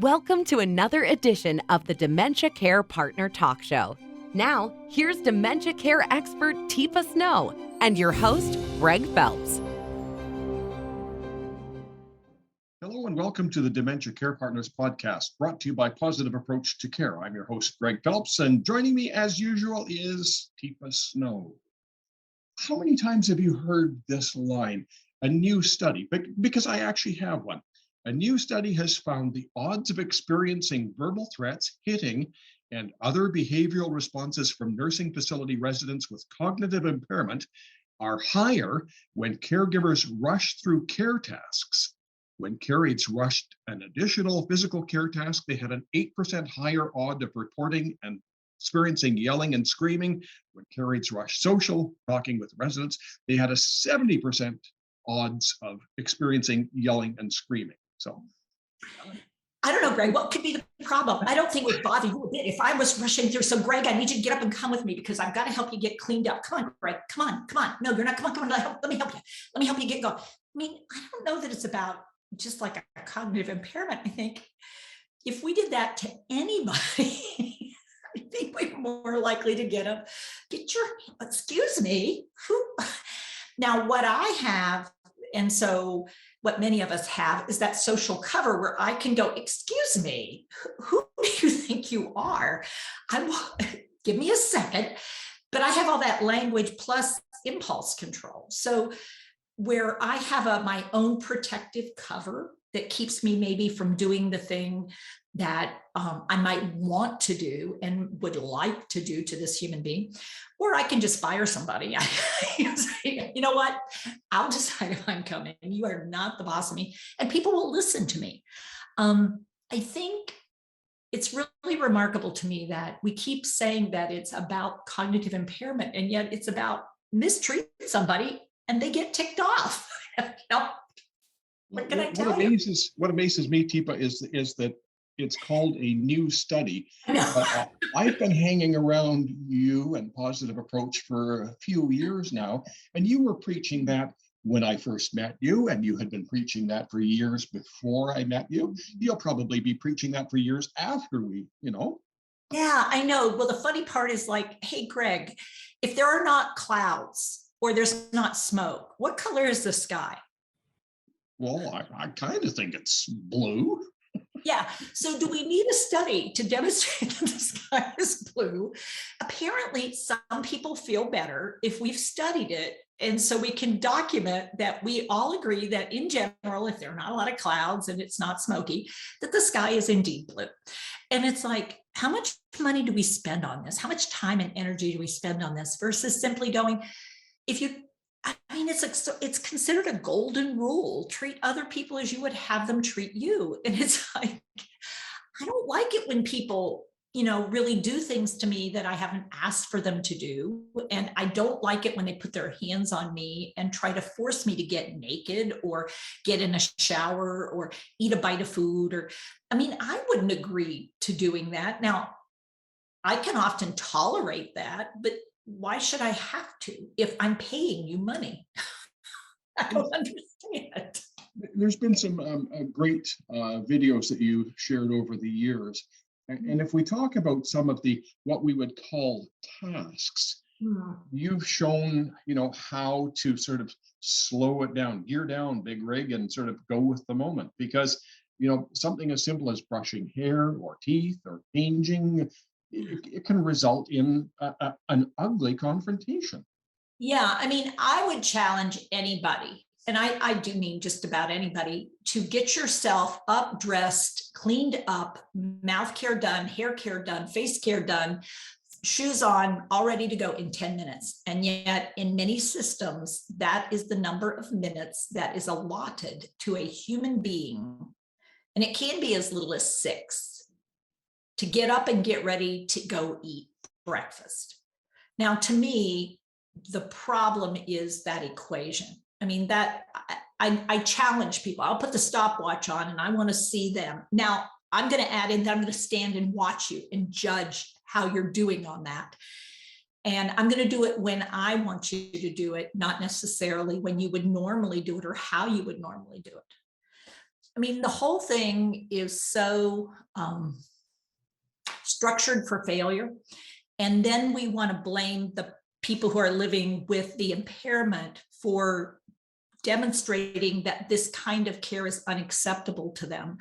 Welcome to another edition of the Dementia Care Partner Talk Show. Now, here's dementia care expert Teepa and your host, Greg Phelps. Hello and welcome to the Dementia Care Partners podcast, brought to you by Positive Approach to Care. I'm your host, Greg Phelps, and joining me as usual is Teepa Snow. How many times have you heard this line? A new study, because I actually have one. A new study has found the odds of experiencing verbal threats, hitting, and other behavioral responses from nursing facility residents with cognitive impairment are higher when caregivers rush through care tasks. When care aides rushed an additional physical care task, they had an 8% higher odd of reporting and experiencing yelling and screaming. When care aides rushed social, talking with residents, they had a 70% odds of experiencing yelling and screaming. So I don't know, Greg, what could be the problem? I don't think it would bother you a bit if I was rushing through. So Greg, I need you to get up and come with me because I've got to help you get cleaned up. Come on, Greg, come on. No, you're not, come on, let me help you. Let me help you get going. I mean, I don't know that it's about just like a cognitive impairment. I think if we did that to anybody, I think we're more likely to excuse me. Now what I have, and so what many of us have is that social cover where I can go, excuse me, who do you think you are? Give me a second, but I have all that language plus impulse control. So where I have my own protective cover that keeps me maybe from doing the thing that I might want to do and would like to do to this human being, or I can just fire somebody. You know what? I'll decide if I'm coming. You are not the boss of me, and people will listen to me. I think it's really remarkable to me that we keep saying that it's about cognitive impairment, and yet it's about mistreating somebody and they get ticked off. What can I tell you? What amazes me, Teepa, is that it's called a new study. I've been hanging around you and Positive Approach for a few years now, and you were preaching that when I first met you, and you had been preaching that for years before I met you. You'll probably be preaching that for years after we. Yeah, I know. Well, the funny part is like, hey, Greg, if there are not clouds or there's not smoke, what color is the sky? Well, I kind of think it's blue. Yeah. So do we need a study to demonstrate that the sky is blue? Apparently, some people feel better if we've studied it. And so we can document that we all agree that in general, if there are not a lot of clouds and it's not smoky, that the sky is indeed blue. And it's like, how much money do we spend on this? How much time and energy do we spend on this versus simply going, it's considered a golden rule. Treat other people as you would have them treat you. And it's like, I don't like it when people, really do things to me that I haven't asked for them to do. And I don't like it when they put their hands on me and try to force me to get naked or get in a shower or eat a bite of food. I wouldn't agree to doing that. Now, I can often tolerate that, but why should I have to if I'm paying you money? I don't understand. There's been some great videos that you shared over the years. And if we talk about some of what we would call tasks, you've shown, how to sort of slow it down, gear down, big rig, and sort of go with the moment. Because, something as simple as brushing hair or teeth or changing, it can result in an ugly confrontation. Yeah, I would challenge anybody, and I do mean just about anybody, to get yourself up, dressed, cleaned up, mouth care done, hair care done, face care done, shoes on, all ready to go in 10 minutes. And yet in many systems, that is the number of minutes that is allotted to a human being. And it can be as little as 6 to get up and get ready to go eat breakfast. Now, to me, the problem is that equation. I challenge people. I'll put the stopwatch on and I want to see them. Now, I'm going to add in that I'm going to stand and watch you and judge how you're doing on that. And I'm going to do it when I want you to do it, not necessarily when you would normally do it or how you would normally do it. I mean, the whole thing is so structured for failure. And then we want to blame the people who are living with the impairment for demonstrating that this kind of care is unacceptable to them.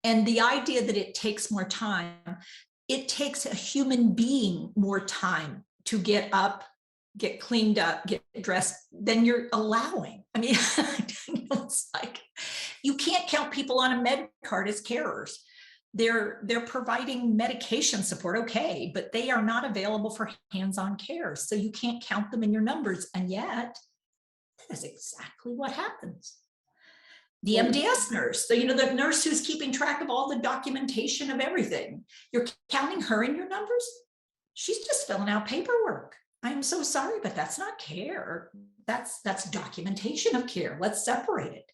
And the idea that it takes more time, it takes a human being more time to get up, get cleaned up, get dressed than you're allowing. I mean, it's like you can't count people on a med card as carers. They're providing medication support, okay, but they are not available for hands-on care. So you can't count them in your numbers. And yet, that is exactly what happens. The MDS nurse, so, the nurse who's keeping track of all the documentation of everything, you're counting her in your numbers? She's just filling out paperwork. I'm so sorry, but that's not care. That's documentation of care. Let's separate it.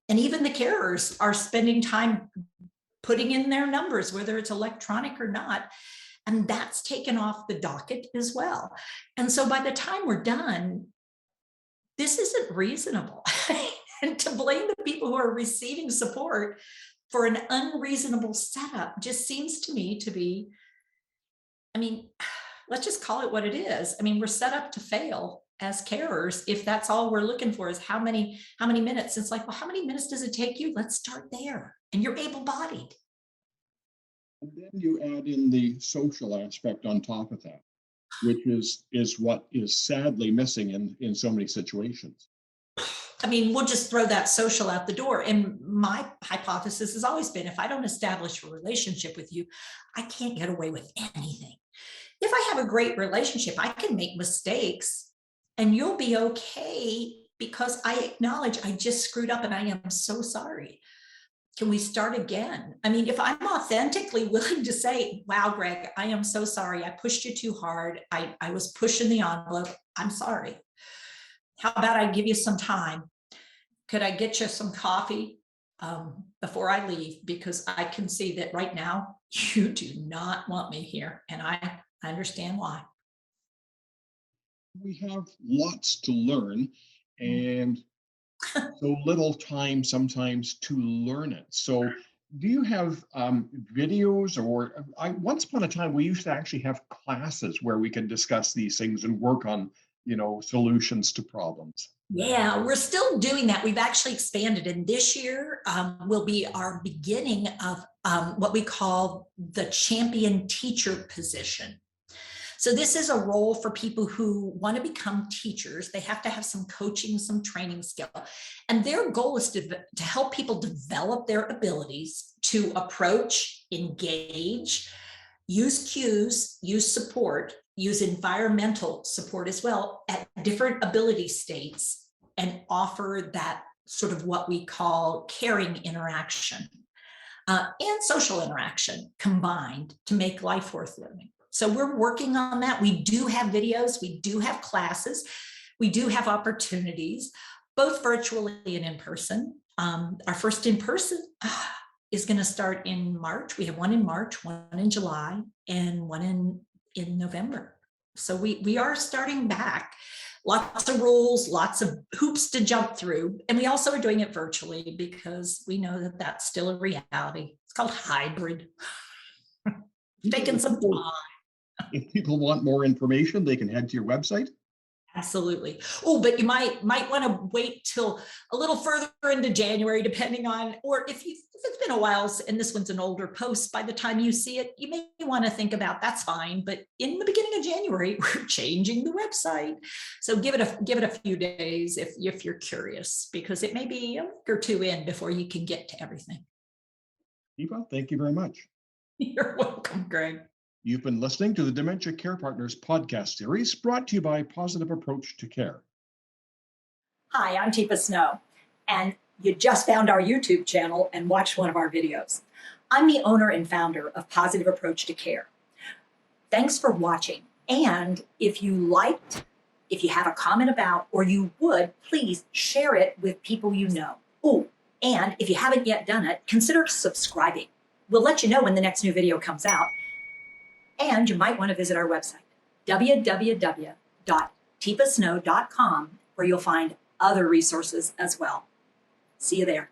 And even the carers are spending time putting in their numbers, whether it's electronic or not. And that's taken off the docket as well. And so by the time we're done, this isn't reasonable. And to blame the people who are receiving support for an unreasonable setup just seems to me to be, I mean, let's just call it what it is. I mean, we're set up to fail as carers if that's all we're looking for is how many minutes. It's like, well, how many minutes does it take you? Let's start there. And you're able-bodied. And then you add in the social aspect on top of that, which is what is sadly missing in so many situations. I mean, we'll just throw that social out the door. And my hypothesis has always been, if I don't establish a relationship with you, I can't get away with anything. If I have a great relationship, I can make mistakes and you'll be okay because I acknowledge I just screwed up and I am so sorry. Can we start again? I mean, if I'm authentically willing to say, wow, Greg, I am so sorry. I pushed you too hard. I was pushing the envelope. I'm sorry. How about I give you some time? Could I get you some coffee before I leave? Because I can see that right now you do not want me here. And I understand why. We have lots to learn and so little time sometimes to learn it. So do you have videos or once upon a time, we used to actually have classes where we could discuss these things and work on, solutions to problems. Yeah, we're still doing that. We've actually expanded. And this year will be our beginning of what we call the champion teacher position. So this is a role for people who want to become teachers. They have to have some coaching, some training skill. And their goal is to help people develop their abilities to approach, engage, use cues, use support, use environmental support as well at different ability states and offer that sort of what we call caring interaction and social interaction combined to make life worth living. So we're working on that. We do have videos, we do have classes, we do have opportunities, both virtually and in person. Our first in person is going to start in March. We have one in March, one in July, and one in November. So we are starting back. Lots of rules, lots of hoops to jump through. And we also are doing it virtually because we know that that's still a reality. It's called hybrid. Taking some time. If people want more information, they can head to your website. Absolutely. Oh, but you might want to wait till a little further into January, depending on, or if it's been a while and this one's an older post, by the time you see it, you may want to think about that's fine. But in the beginning of January, we're changing the website. So give it a few days if you're curious, because it may be a week or two in before you can get to everything. Teepa, thank you very much. You're welcome, Greg. You've been listening to the Dementia Care Partners podcast series brought to you by Positive Approach to Care. Hi, I'm Teepa Snow, and you just found our YouTube channel and watched one of our videos. I'm the owner and founder of Positive Approach to Care. Thanks for watching, and if you have a comment about, or you would, please share it with people you know. Oh, and if you haven't yet done it, consider subscribing. We'll let you know when the next new video comes out. And you might want to visit our website, www.teepasnow.com, where you'll find other resources as well. See you there.